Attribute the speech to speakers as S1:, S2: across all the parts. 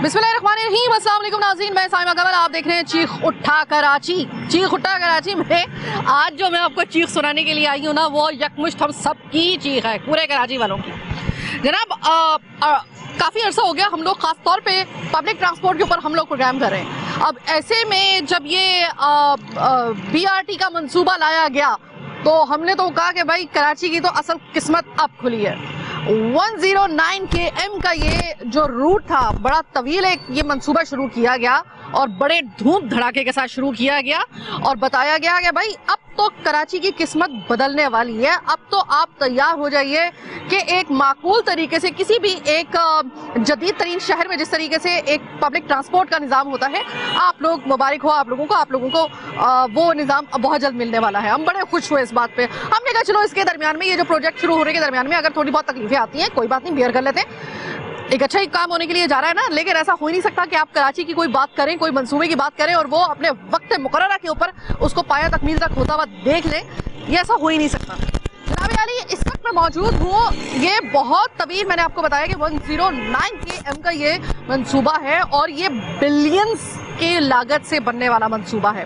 S1: बिस्मिल्लाहिर्रहमानिर्रहीम, अस्सलाम वालेकुम नाज़रीन, मैं साइमा कमल, आप देख रहे हैं चीख उठा कराची। चीख उठा कराची में आज जो मैं आपको चीख सुनाने के लिए आई हूँ ना, वो यकमुश्त हम सब की चीख है, पूरे कराची वालों की। जनाब काफ़ी अर्सा हो गया हम लोग ख़ास तौर पे पब्लिक ट्रांसपोर्ट के ऊपर हम लोग प्रोग्राम कर रहे हैं। अब ऐसे में जब ये BRT का मंसूबा लाया गया तो हमने तो कहा कि भाई कराची की तो असल किस्मत अब खुली है। 109 km का ये जो रूट था, बड़ा तवील एक ये मंसूबा शुरू किया गया और बड़े धूम धड़ाके के साथ शुरू किया गया और बताया गया कि भाई अब तो कराची की किस्मत बदलने वाली है। अब तो आप तैयार हो जाइए कि एक माकूल तरीके से किसी भी एक जदीद तरीन शहर में जिस तरीके से एक पब्लिक ट्रांसपोर्ट का निज़ाम होता है, आप लोग मुबारक हो आप लोगों को वो निज़ाम बहुत जल्द मिलने वाला है। हम बड़े खुश हुए इस बात पे। हमने कहा चलो इसके दरमियान में ये जो प्रोजेक्ट शुरू होने के दरमियान में अगर थोड़ी बहुत तकलीफें आती हैं, कोई बात नहीं, बेयर कर लेते हैं। एक अच्छा ही काम होने के लिए जा रहा है ना, लेकिन ऐसा हो ही नहीं सकता कि आप कराची की कोई बात करें, कोई मंसूबे की बात करें और वो अपने वक्त मुकर्ररा के ऊपर उसको पाया तकमील तक होता हुआ देख लें। ये ऐसा हो ही नहीं सकता। जनाब आली, इस वक्त मैं मौजूद हूँ, ये बहुत तवील, मैंने आपको बताया कि 109 km का ये मंसूबा है और ये बिलियंस की लागत से बनने वाला मंसूबा है।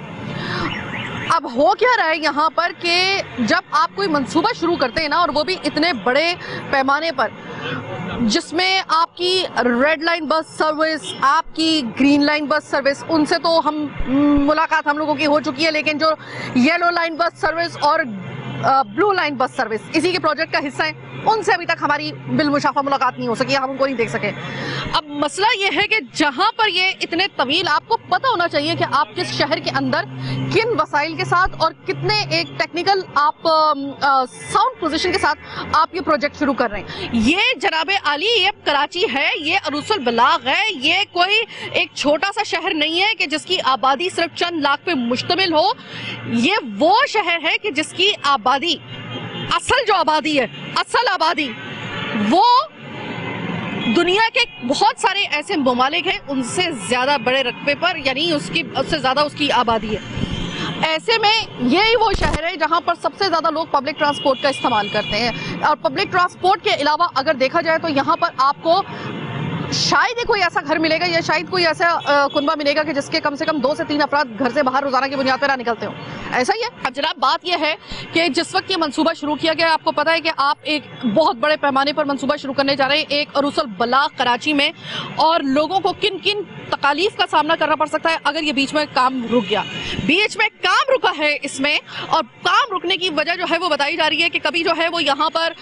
S1: अब हो क्या रहा है यहाँ पर कि जब आप कोई मंसूबा शुरू करते हैं ना, और वो भी इतने बड़े पैमाने पर, जिसमें आपकी रेड लाइन बस सर्विस, आपकी ग्रीन लाइन बस सर्विस, उनसे तो हम मुलाकात हम लोगों की हो चुकी है, लेकिन जो येलो लाइन बस सर्विस और ब्लू लाइन बस सर्विस इसी के प्रोजेक्ट का हिस्सा है, उनसे अभी तक हमारी बिलमुशाफा मुलाकात नहीं हो सकी, हम उनको नहीं देख सके। अब मसला ये है कि जहां पर ये इतने तवील, आपको पता होना चाहिए कि आप किस शहर के अंदर किन वसाइल के साथ और कितने एक टेक्निकल आप साउंड पोजीशन के साथ आप ये प्रोजेक्ट शुरू कर रहे हैं। ये जनाबे आली, ये कराची है, ये अरूसुल बलाग है, ये कोई एक छोटा सा शहर नहीं है कि जिसकी आबादी सिर्फ चंद लाख पे मुश्तमिल हो। ये वो शहर है कि जिसकी आबादी, असल जो आबादी है, असल आबादी वो दुनिया के बहुत सारे ऐसे ममालिक हैं उनसे ज्यादा बड़े रकबे पर, यानी उससे ज्यादा उसकी आबादी है। ऐसे में यही वो शहर है जहां पर सबसे ज्यादा लोग पब्लिक ट्रांसपोर्ट का इस्तेमाल करते हैं। और पब्लिक ट्रांसपोर्ट के अलावा अगर देखा जाए तो यहाँ पर आपको शायद ही कोई ऐसा घर मिलेगा या शायद कोई ऐसा कुनबा मिलेगा कि जिसके कम से कम 2 से 3 अफराद घर से बाहर रोजाना की बुनियाद पर ना निकलते हो। ऐसा ही है। अब जनाब बात यह है कि जिस वक्त ये मंसूबा शुरू किया गया, आपको पता है कि आप एक बहुत बड़े पैमाने पर मंसूबा शुरू करने जा रहे हैं एक अरूसुल बलाग कराची में, और लोगों को किन किन तकालीफ का सामना करना पड़ सकता है अगर ये बीच में काम रुक गया। बीच में काम रुका है इसमें, और काम रुकने की वजह जो है वो बताई जा रही है कि कभी जो है वो यहाँ पर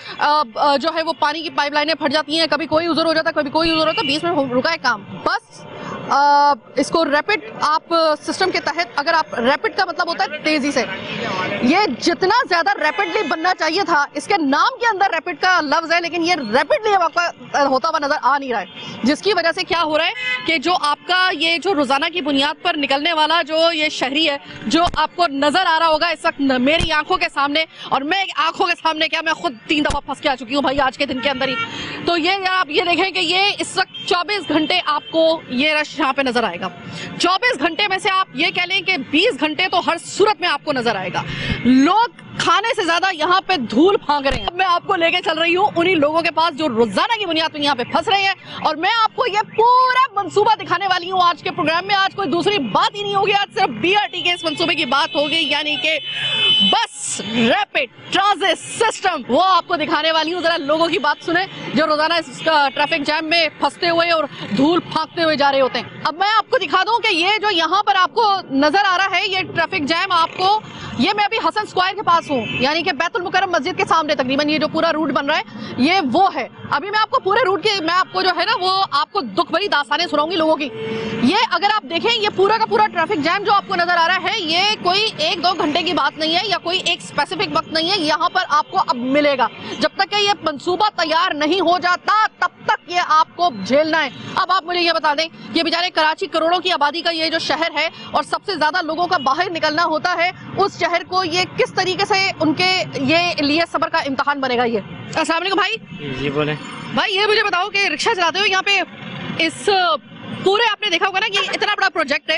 S1: जो है वो पानी की पाइपलाइनें फट जाती हैं, कभी कोई उज़र हो जाता है, कभी कोई उज़र होता है, बीच में रुका है काम। बस इसको रैपिड आप सिस्टम के तहत, अगर आप रैपिड का मतलब होता है तेजी से, ये जितना ज्यादा रैपिडली बनना चाहिए था, इसके नाम के अंदर रैपिड का लफ्ज है, लेकिन ये रैपिडली आपका होता हुआ नजर आ नहीं रहा है। जिसकी वजह से क्या हो रहा है कि जो आपका ये जो रोजाना की बुनियाद पर निकलने वाला जो ये शहरी है, जो आपको नजर आ रहा होगा इस वक्त मेरी आंखों के सामने, और मैं आंखों के सामने क्या, मैं खुद 3 दफा फंस के आ चुकी हूँ भाई आज के दिन के अंदर ही। तो ये आप ये देखें कि ये इस वक्त 24 घंटे आपको ये रश यहाँ पे नजर आएगा। 24 घंटे में से आप ये कह लें कि 20 घंटे तो हर सूरत में आपको नजर आएगा। लोग खाने से ज्यादा यहाँ पे धूल फांक रहे हैं। अब मैं आपको लेके चल रही हूँ उन्हीं लोगों के पास जो रोजाना की बुनियाद पर यहाँ पे फंस रहे हैं, और मैं आपको ये पूरा मंसूबा दिखाने वाली हूँ आज के प्रोग्राम में। आज कोई दूसरी बात ही नहीं होगी, आज सिर्फ BRT के इस मंसूबे की बात होगी, यानी कि बस रैपिड ट्रांजिट सिस्टम, वो आपको दिखाने वाली हूँ। जरा लोगों की बात सुने जो रोजाना इस ट्रैफिक जैम में फंसते हुए और धूल फांकते हुए जा रहे होते हैं। अब मैं आपको दिखा दूं कि ये जो यहाँ पर आपको नजर आ रहा है ये ट्रैफिक जैम, आपको ये मैं अभी हसन स्क्वायर के पास हूँ, यानी कि बैतुल मुकर्रम मस्जिद के सामने तकरीबन ये जो पूरा रूट बन रहा है ये वो है। अभी मैं आपको पूरे रूट की, मैं आपको जो है ना वो आपको दुख भरी दास्तानें सुनाऊंगी लोगों की। ये अगर आप देखें ये पूरा का पूरा ट्रैफिक जैम जो आपको नजर आ रहा है, ये कोई 1-2 घंटे की बात नहीं है या कोई एक स्पेसिफिक वक्त नहीं है। यहाँ पर आपको अब मिलेगा, जब तक कि ये मंसूबा तैयार नहीं हो जाता तब तक ये आपको झेलना है। अब आप मुझे ये बता दें, ये बेचारे कराची करोड़ों की आबादी का ये जो शहर है और सबसे ज्यादा लोगों का बाहर निकलना होता है, उस शहर को ये किस तरीके से उनके ये लिए सब्र का इम्तिहान बनेगा। ये अस्सलाम वालेकुम भाई।
S2: जी बोले
S1: भाई, ये मुझे बताओ कि रिक्शा चलाते हो यहाँ पे इस पूरे आपने देखा होगा ना कि इतना बड़ा प्रोजेक्ट है,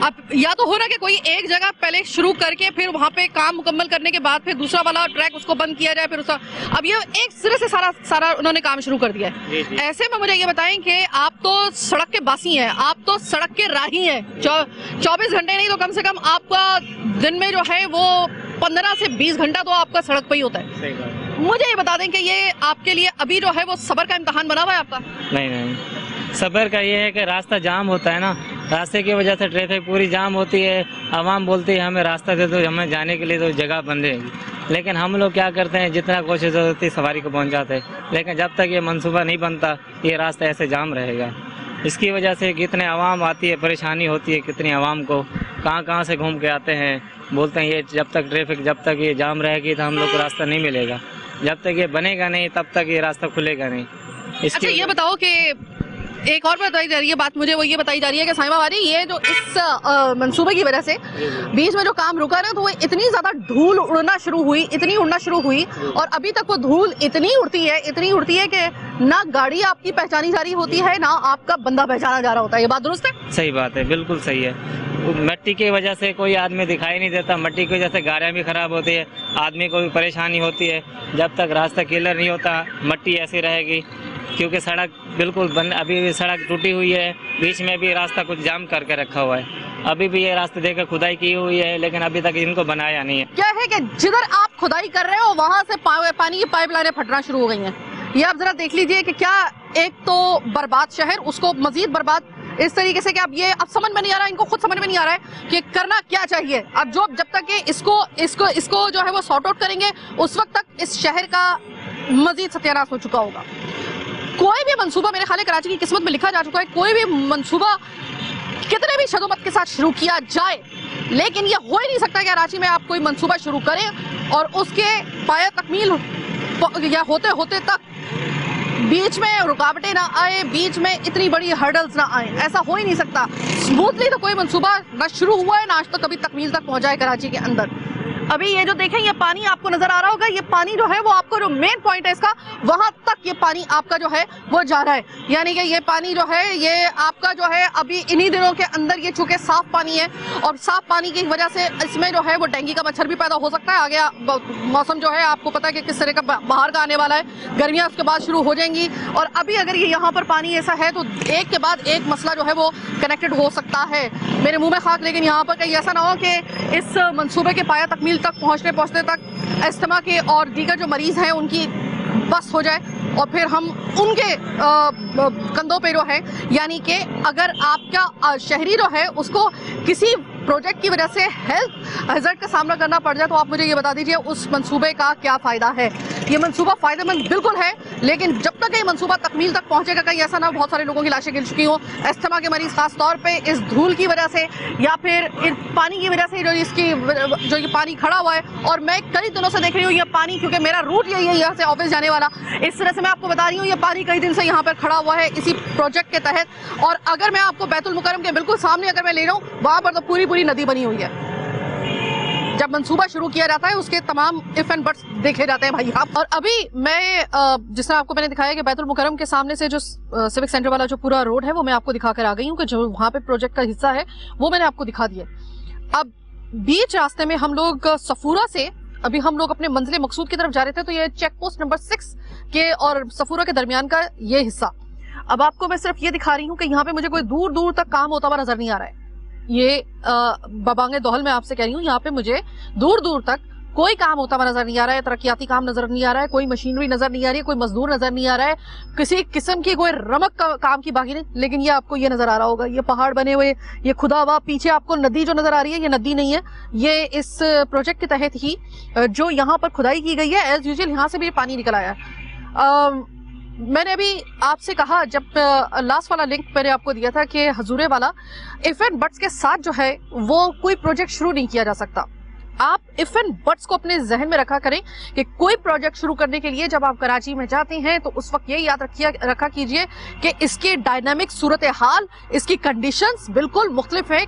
S1: अब या तो हो ना कि कोई एक जगह पहले शुरू करके फिर वहाँ पे काम मुकम्मल करने के बाद फिर दूसरा वाला ट्रैक उसको बंद किया जाए, फिर उसका अब ये एक सिरे से सारा उन्होंने काम शुरू कर दिया है। ऐसे में मुझे ये बताएं कि आप तो सड़क के बासी हैं, आप तो सड़क के राही हैं, 24 घंटे नहीं तो कम से कम आपका दिन में जो है वो 15 से 20 घंटा तो आपका सड़क पे ही होता है। मुझे ये बता दें कि ये आपके लिए अभी जो है वो सब्र का इम्तिहान बना हुआ है आपका?
S2: नहीं, सब्र का ये है कि रास्ता जाम होता है ना, रास्ते की वजह से ट्रैफिक पूरी जाम होती है, आवाम बोलती है हमें रास्ता दे दो, हमें जाने के लिए तो जगह बंद है, लेकिन हम लोग क्या करते हैं जितना कोशिश होती है सवारी को पहुंचाते हैं, लेकिन जब तक ये मंसूबा नहीं बनता ये रास्ता ऐसे जाम रहेगा। इसकी वजह से कितने आवाम आती है, परेशानी होती है, कितनी आवाम को कहाँ से घूम के आते हैं, बोलते हैं ये जब तक ये जाम रहेगी तो हम लोग को रास्ता नहीं मिलेगा, जब तक ये बनेगा नहीं तब तक ये रास्ता खुलेगा नहीं।
S1: अच्छा ये बताओ कि एक और बताई जा रही है बात, मुझे वो ये बताई जा रही है कि साहिबा वाली ये जो इस मंसूबे की वजह से बीच में जो काम रुका ना, तो वो इतनी ज्यादा धूल उड़ना शुरू हुई और अभी तक वो धूल इतनी उड़ती है कि ना गाड़ी आपकी पहचानी जा रही होती है ना आपका बंदा पहचाना जा रहा होता है। ये बात दुरुस्त है?
S2: सही बात है, बिल्कुल सही है। मिट्टी की वजह से कोई आदमी दिखाई नहीं देता, मिट्टी की वजह से गाड़ियाँ भी खराब होती है, आदमी को भी परेशानी होती है। जब तक रास्ता क्लियर नहीं होता मिट्टी ऐसी रहेगी, क्योंकि सड़क बिल्कुल बंद, अभी भी सड़क टूटी हुई है, बीच में भी रास्ता कुछ जाम करके रखा हुआ है, अभी भी ये रास्ते देखकर खुदाई की हुई है लेकिन अभी तक इनको बनाया नहीं है।
S1: क्या है कि जिधर आप खुदाई कर रहे हो वहाँ से पानी की पाइपलाइनें फटना शुरू हो गई हैं। ये आप जरा देख लीजिए कि क्या एक तो बर्बाद शहर, उसको मजीद बर्बाद इस तरीके से कि अब ये अब समझ में नहीं आ रहा है, इनको खुद समझ में नहीं आ रहा है कि करना क्या चाहिए। अब जब तक ये इसको जो है वो सॉर्ट आउट करेंगे उस वक्त तक इस शहर का मजीद सत्यानाश हो चुका होगा। कोई भी मंसूबा मेरे ख्याल कराची की किस्मत में लिखा जा चुका है, कोई भी मंसूबा कितने भी शदोमत के साथ शुरू किया जाए, लेकिन ये हो ही नहीं सकता कि कराची में आप कोई मंसूबा शुरू करें और उसके पाया तकमील या होते तक बीच में रुकावटें ना आए, बीच में इतनी बड़ी हर्डल्स ना आए। ऐसा हो ही नहीं सकता। स्मूथली तो कोई मंसूबा ना शुरू हुआ है ना आज तक कभी तकमील तक पहुंचा है कराची के अंदर। अभी ये जो देखें ये पानी आपको नजर आ रहा होगा, ये पानी जो है वो आपको जो मेन पॉइंट है इसका, वहां तक ये पानी आपका जो है वो जा रहा है। यानी कि ये पानी जो है ये आपका जो है अभी इन्हीं दिनों के अंदर ये चूंकि साफ पानी है और साफ पानी की वजह से इसमें जो है वो डेंगू का मच्छर भी पैदा हो सकता है। आगे मौसम जो है आपको पता है कि किस तरह का बाहर का आने वाला है, गर्मियाँ उसके बाद शुरू हो जाएंगी और अभी अगर ये यहाँ पर पानी ऐसा है तो एक के बाद एक मसला जो है वो कनेक्टेड हो सकता है। मेरे मुंह में खाक, लेकिन यहाँ पर कहीं ऐसा ना हो कि इस मंसूबे के पाया तकमील तक पहुँचते तक अस्थमा के और दीगर जो मरीज हैं उनकी बस हो जाए और फिर हम उनके कंधों पे जो है, यानी कि अगर आपका शहरी जो है उसको किसी प्रोजेक्ट की वजह से हेल्थ हैजर्ड का सामना करना पड़ जाए तो आप मुझे ये बता दीजिए उस मंसूबे का क्या फ़ायदा है। ये मंसूबा फ़ायदेमंद बिल्कुल है, लेकिन जब तक ये मंसूबा तकमील तक पहुंचेगा कहीं ऐसा ना बहुत सारे लोगों की लाशें गिर चुकी हों, अस्थमा के मरीज़ खास तौर पे इस धूल की वजह से या फिर इस पानी की वजह से जो ये पानी खड़ा हुआ है। और मैं कई दिनों से देख रही हूँ ये पानी, क्योंकि मेरा रूट यही है यहाँ से ऑफिस जाने वाला, इस तरह से मैं आपको बता रही हूँ ये पानी कई दिन से यहाँ पर खड़ा हुआ है इसी प्रोजेक्ट के तहत। और अगर मैं आपको बैतुल मुकर्रम के बिल्कुल सामने अगर मैं ले रहा हूँ, वहाँ पर तो पूरी नदी बनी हुई है। जब मंसूबा शुरू किया जाता है उसके तमाम इफ एंड बट्स देखे जाते हैं भाई आप। और अभी मैं जिस तरह आपको मैंने दिखाया कि बैतुल मुकर्रम के सामने से जो सिविक सेंटर वाला जो पूरा रोड है वो मैं आपको दिखा कर आ गई हूँ कि जो वहाँ पे प्रोजेक्ट का हिस्सा है वो मैंने आपको दिखा दिया। अब बीच रास्ते में हम लोग सफूरा से अभी हम लोग अपने मंजिल मकसूद की तरफ जा रहे थे, तो ये चेक पोस्ट नंबर 6 के और सफूरा के दरमियान का ये हिस्सा। अब आपको मैं सिर्फ ये दिखा रही हूँ कि यहाँ पे मुझे कोई दूर दूर तक काम होता हुआ नजर नहीं आ रहा है। ये बबांगे दोहल में आपसे कह रही हूँ, यहाँ पे मुझे दूर दूर तक कोई काम होता हुआ नजर नहीं आ रहा है, तरक्याती काम नजर नहीं आ रहा है, कोई मशीनरी नजर नहीं आ रही है, कोई मजदूर नजर नहीं आ रहा है, किसी किस्म की कोई रमक काम की बाकी नहीं। लेकिन ये आपको ये नजर आ रहा होगा, ये पहाड़ बने हुए, ये खुदा हुआ, पीछे आपको नदी जो नजर आ रही है ये नदी नहीं है, ये इस प्रोजेक्ट के तहत ही जो यहाँ पर खुदाई की गई है एज यूजुअल यहाँ से भी पानी निकल आया है। मैंने अभी आपसे कहा जब लास्ट वाला लिंक मैंने आपको दिया था कि हजूरे वाला इफ एंड बट्स के साथ जो है वो कोई प्रोजेक्ट शुरू नहीं किया जा सकता। आप इफ एंड बट्स को अपने जहन में रखा करें कि कोई प्रोजेक्ट शुरू करने के लिए जब आप कराची में जाते हैं तो उस वक्त ये याद रखा कीजिए कि इसकी डायनामिक सूरत हाल, इसकी कंडीशंस बिल्कुल मुख्तलिफ है।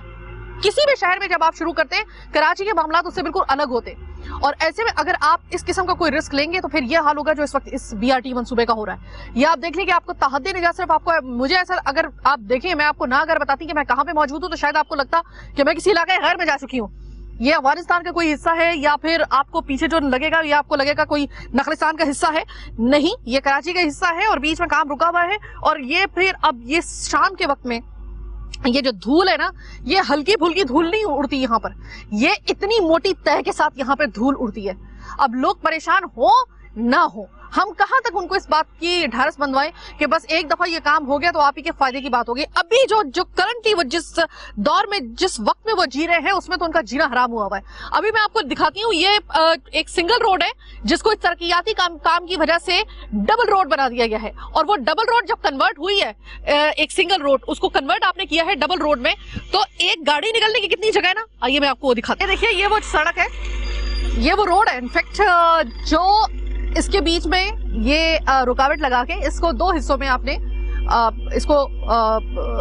S1: किसी भी शहर में जब आप शुरू करते हैं कराची के मामला उससे बिल्कुल अलग होते हैं। और ऐसे में अगर आप इस किस्म का कोई रिस्क लेंगे तो फिर ये हाल होगा जो इस वक्त इस BRT मंसूबे का हो रहा है। ये आप देख लें कि आपको तहद्दी निगाह सिर्फ आपको, मुझे ऐसा, अगर आप देखें, मैं आपको ना अगर बताती कि मैं कहाँ पे मौजूद हूँ तो शायद आपको लगता कि मैं किसी इलाके गैर में जा चुकी हूँ। ये अफगानिस्तान का कोई हिस्सा है या फिर आपको पीछे जो लगेगा या आपको लगेगा कोई नखलिस्तान का हिस्सा है, नहीं, ये कराची का हिस्सा है और बीच में काम रुका हुआ है। और ये फिर अब ये शाम के वक्त में ये जो धूल है ना, ये हल्की फुल्की धूल नहीं उड़ती यहाँ पर, ये इतनी मोटी तह के साथ यहाँ पर धूल उड़ती है। अब लोग परेशान हो ना हो, हम कहां तक उनको इस बात की ढारस बंधवाएं कि बस एक दफा ये काम हो गया तो आप ही के फायदे की बात होगी। अभी जो करंटली वो जिस दौर में, जिस वक्त में वो जी रहे हैं, उसमें तो उनका जीना हराम हुआ हुआ है। अभी मैं आपको दिखाती हूँ, ये एक सिंगल रोड है जिसको तरक्याती काम की वजह से डबल रोड बना दिया गया है। और वो डबल रोड जब कन्वर्ट हुई है, एक सिंगल रोड, उसको कन्वर्ट आपने किया है डबल रोड में, तो एक गाड़ी निकलने की कितनी जगह है ना, आइए मैं आपको दिखाती हूँ। देखिए ये वो सड़क है, ये वो रोड है। इनफैक्ट जो इसके बीच में ये रुकावट लगा के इसको दो हिस्सों में आपने इसको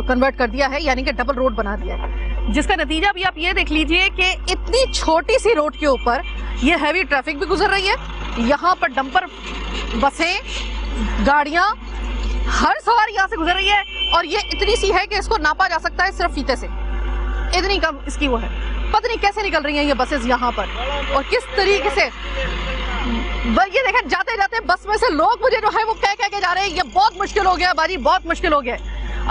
S1: कन्वर्ट कर दिया है, यानी कि डबल रोड बना दिया है, जिसका नतीजा भी आप ये देख लीजिए कि इतनी छोटी सी रोड के ऊपर ये हैवी ट्रैफिक भी गुजर रही है। यहाँ पर डंपर, बसें, गाड़ियां, हर सवारी यहाँ से गुजर रही है और ये इतनी सी है कि इसको नापा जा सकता है सिर्फ फीते से, इतनी कम इसकी वो है। पता नहीं कैसे निकल रही हैं ये बसेस यहाँ पर और किस तरीके से। ये देखें, जाते जाते बस में से लोग मुझे जो है वो कह के जा रहे हैं, ये बहुत मुश्किल हो गया बाजी, बहुत मुश्किल हो गया।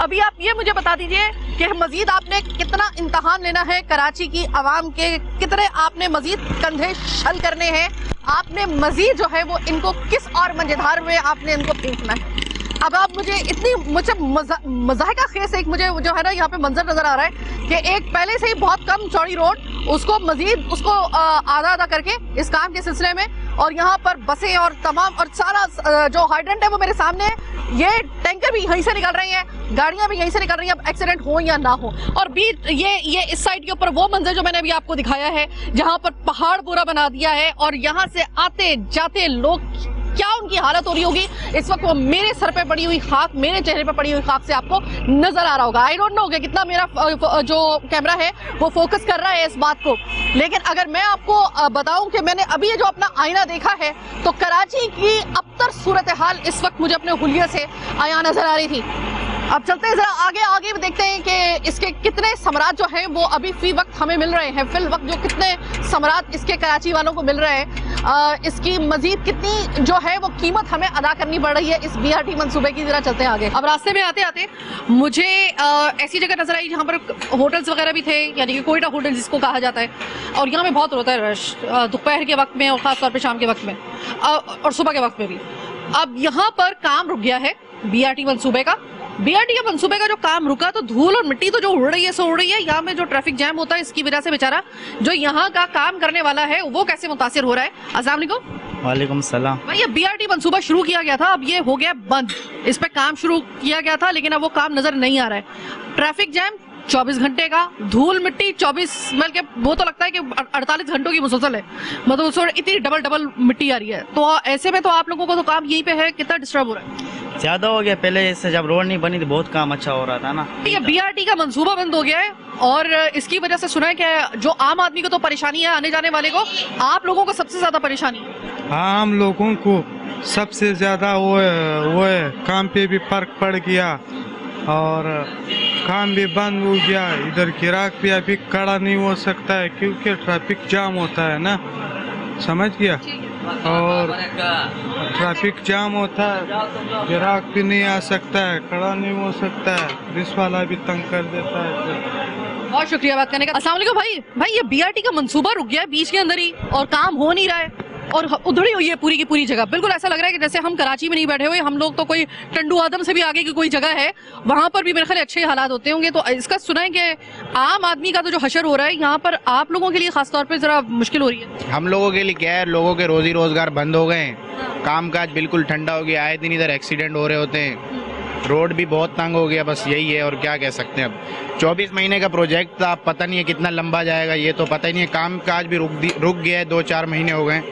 S1: अभी आप ये मुझे बता दीजिए कि मजीद आपने कितना इम्तहान लेना है कराची की आवाम के, कितने आपने मजीद कंधे छल करने हैं, आपने मजीद जो है वो इनको किस और मंजेधार में आपने इनको फेंकना है। अब आप मुझे मज़ाहिका खेस एक मुझे जो है ना यहाँ पे मंजर नजर आ रहा है कि एक पहले से ही बहुत कम चौड़ी रोड, उसको मजीद उसको आधा करके इस काम के सिलसिले में, और यहाँ पर बसें और तमाम और सारा जो हाइड्रेंट है वो मेरे सामने है। ये टैंकर भी यहीं से निकल रही हैं, गाड़ियां भी यहीं से निकल रही हैं, अब एक्सीडेंट हो या ना हो। और बीच ये इस साइड के ऊपर वो मंजर जो मैंने अभी आपको दिखाया है, जहाँ पर पहाड़ पूरा बना दिया है और यहाँ से आते जाते लोग क्या उनकी हालत हो रही होगी इस वक्त। वो मेरे सर पे पड़ी हुई खाक, मेरे चेहरे पे पड़ी हुई खाक से आपको नजर आ रहा होगा। आई डोंट नो कि कितना मेरा जो कैमरा है वो फोकस कर रहा है इस बात को, लेकिन अगर मैं आपको बताऊं कि मैंने अभी ये जो अपना आईना देखा है तो कराची की अबतर सूरत हाल इस वक्त मुझे अपने हुलिये से आया नजर आ रही थी। अब चलते हैं जरा आगे देखते हैं कि इसके कितने समरात जो हैं वो अभी फी वक्त हमें मिल रहे हैं, फिल वक्त जो कितने समरात इसके कराची वालों को मिल रहे हैं, इसकी मजीद कितनी जो है वो कीमत हमें अदा करनी पड़ रही है इस BRT मंसूबे की। जरा चलते हैं आगे। अब रास्ते में आते आते मुझे ऐसी जगह नजर आई जहाँ पर होटल्स वगैरह भी थे, यानी कि कोयटा होटल जिसको कहा जाता है, और यहाँ पे बहुत होता है रश दोपहर के वक्त में और खासतौर पर शाम के वक्त में और सुबह के वक्त में भी। अब यहाँ पर काम रुक गया है BRT मंसूबे का। BRT के मंसूबे का जो काम रुका तो धूल और मिट्टी तो जो उड़ रही है सो उड़ रही है। यहाँ में जो ट्रैफिक जैम होता है इसकी वजह से बेचारा जो यहाँ का काम करने वाला है वो कैसे मुतासिर हो रहा है। अस्सलाम वालेकुम।
S2: वालेकुम सलाम।
S1: भाई ये BRT मंसूबा शुरू किया गया था, अब ये हो गया बंद। इस पे काम शुरू किया गया था लेकिन अब वो काम नजर नहीं आ रहा है। ट्रैफिक जैम 24 घंटे का, धूल मिट्टी 24, बल्कि वो तो लगता है कि 48 घंटों की मुसलसल है, मतलब उसमें इतनी डबल मिट्टी आ रही है। तो ऐसे में तो आप लोगों को तो काम यहीं पे है, कितना डिस्टर्ब हो रहा है?
S2: ज्यादा हो गया, पहले इससे जब रोड नहीं बनी तो बहुत काम अच्छा हो रहा था ना।
S1: ये BRT का मंसूबा बंद हो गया है और इसकी वजह से सुना है कि जो आम आदमी को तो परेशानी है, आने जाने वाले को, आप लोगों को सबसे ज्यादा परेशानी है।
S3: आम लोगों को सबसे ज्यादा वो है काम पे भी फर्क पड़ गया और काम भी बंद हो गया। इधर ग्राहक भी अभी खड़ा नहीं हो सकता है क्योंकि ट्रैफिक जाम होता है ना, समझ गया, और ट्रैफिक जाम होता है, ग्राहक भी नहीं आ सकता है, खड़ा नहीं हो सकता है, पुलिस वाला भी तंग कर देता है।
S1: बहुत शुक्रिया बात करने का। अस्सलाम वालेकुम भाई ये BRT का मंसूबा रुक गया है बीच के अंदर ही और काम हो नहीं रहा है और उधड़ी हुई है पूरी की पूरी जगह। बिल्कुल ऐसा लग रहा है कि जैसे हम कराची में नहीं बैठे हुए, हम लोग तो कोई टंडू आदम से भी आगे की कोई जगह है, वहां पर भी मेरे ख्याल अच्छे हालात होते होंगे। तो इसका सुना है कि आम आदमी का तो जो हशर हो रहा है यहाँ पर आप लोगों के लिए खासतौर पर जरा मुश्किल हो रही है।
S4: हम लोगों के लिए क्या है, लोगों के रोजी रोजगार बंद हो गए, काम काज बिल्कुल ठंडा हो गया, आए दिन इधर एक्सीडेंट हो रहे होते हैं, रोड भी बहुत तंग हो गया, बस यही है और क्या कह सकते हैं। अब 24 महीने का प्रोजेक्ट था, अब पता नहीं है कितना लंबा जाएगा, ये तो पता ही नहीं है। काम काज भी रुक गया है, 2-4 महीने हो गए।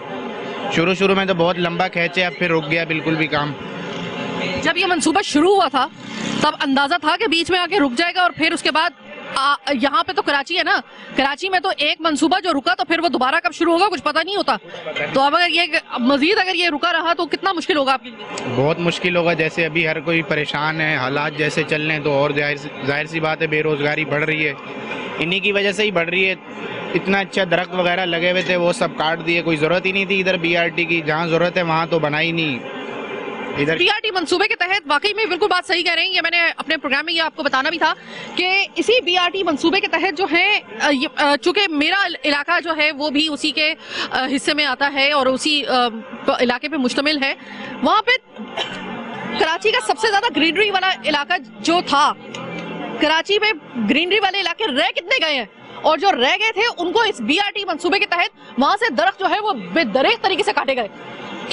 S4: शुरू में तो बहुत लंबा खींचे, अब फिर रुक गया बिल्कुल भी काम।
S1: जब ये मंसूबा शुरू हुआ था तब अंदाजा था कि बीच में आके रुक जाएगा और फिर उसके बाद यहाँ पे तो कराची है ना, कराची में तो एक मंसूबा जो रुका तो फिर वो दोबारा कब शुरू होगा कुछ पता नहीं होता। तो अब अगर ये मजीद अगर ये रुका रहा तो कितना मुश्किल होगा आपके लिए?
S4: बहुत मुश्किल होगा। जैसे अभी हर कोई परेशान है, हालात जैसे चल रहे हैं तो और जाहिर सी बात है बेरोजगारी बढ़ रही है, इन्हीं की वजह से ही बढ़ रही है। इतना अच्छा दरख्त वगैरह लगे हुए थे वो सब काट दिए, कोई ज़रूरत ही नहीं थी इधर बीआरटी की, जहाँ ज़रूरत है वहाँ तो बनाई नहीं। इधर
S1: बीआरटी मंसूबे के तहत वाकई में बिल्कुल बात सही कह रहे हैं, ये मैंने अपने प्रोग्राम में ये आपको बताना भी था कि इसी बीआरटी मंसूबे के तहत जो है, चूंकि मेरा इलाका जो है वो भी उसी के हिस्से में आता है और उसी इलाके पे मुश्तमिल है, वहाँ पे कराची का सबसे ज्यादा ग्रीनरी वाला इलाका जो था, कराची में ग्रीनरी वाले इलाके रह कितने गए हैं, और जो रह गए थे उनको इस बीआरटी मंसूबे के तहत वहां से दरख्त जो है वो बेदरीक तरीके से काटे गए,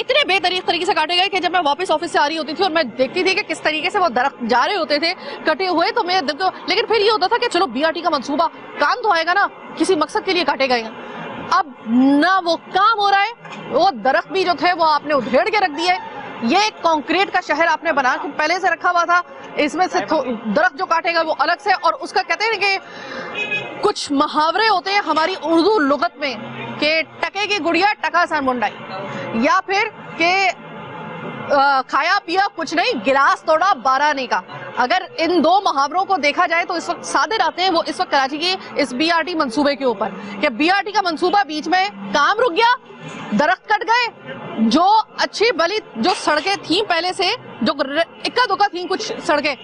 S1: इतने बेदरीक तरीके से काटे गए कि जब मैं वापस ऑफिस से आ रही होती थी और मैं देखती थी कि किस तरीके से वो दरख्त जा रहे होते थे कटे हुए, तो मैं लेकिन फिर ये होता था कि चलो बीआरटी का मंसूबा काम तो आएगा ना, किसी मकसद के लिए काटे गए। अब ना वो काम हो रहा है, वो दरख्त भी जो थे वो आपने उधेड़ के रख दिए। ये एक कंक्रीट का शहर आपने बना के पहले से रखा हुआ था, इसमें से दरख्त जो काटेगा वो अलग से, और उसका कहते हैं कि कुछ मुहावरे होते हैं हमारी उर्दू लुगत में कि टके की गुड़िया टका सन मुंडाई, या फिर के खाया पिया कुछ नहीं गिलास तोड़ा 12 आने का। अगर इन दो मुहावरों को देखा जाए तो इस वक्त सादे आते हैं वो इस वक्त कराची की इस बीआरटी मंसूबे के ऊपर कि बीआरटी का मंसूबा बीच में काम रुक गया, दरख्त कट गए, जो अच्छी भली जो सड़कें थी पहले से, जो इक्का दुक्का थी कुछ सड़कें,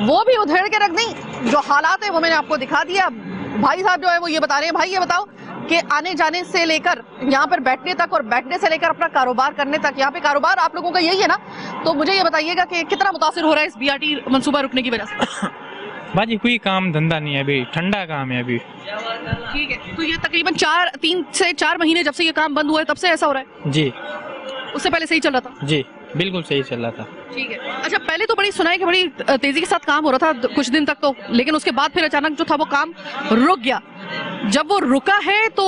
S1: वो भी उधेड़ के रख दी। जो हालात है वो मैंने आपको दिखा दिया। भाई साहब जो है वो ये बता रहे हैं, भाई ये बताओ कि आने जाने से लेकर यहाँ पर बैठने तक और बैठने से लेकर अपना कारोबार करने तक, यहाँ पे कारोबार आप लोगों का यही है ना, तो मुझे ये बताइएगा कि कितना मुतासिर हो रहा है इस बीआरटी मंसूबा रुकने की वजह से?
S5: बाजी कोई काम धंधा नहीं है अभी, ठंडा काम है अभी।
S1: ठीक है, तो ये तकरीबन 3 से 4 महीने जब से ये काम बंद हुआ है तब से ऐसा हो रहा है?
S5: जी,
S1: उससे पहले सही चल रहा था?
S5: जी बिल्कुल सही चल रहा था।
S1: ठीक है। अच्छा, पहले तो बड़ी सुना है कि बड़ी तेजी के साथ काम हो रहा था कुछ दिन तक तो, लेकिन उसके बाद फिर अचानक जो था वो काम रुक गया। जब वो रुका है तो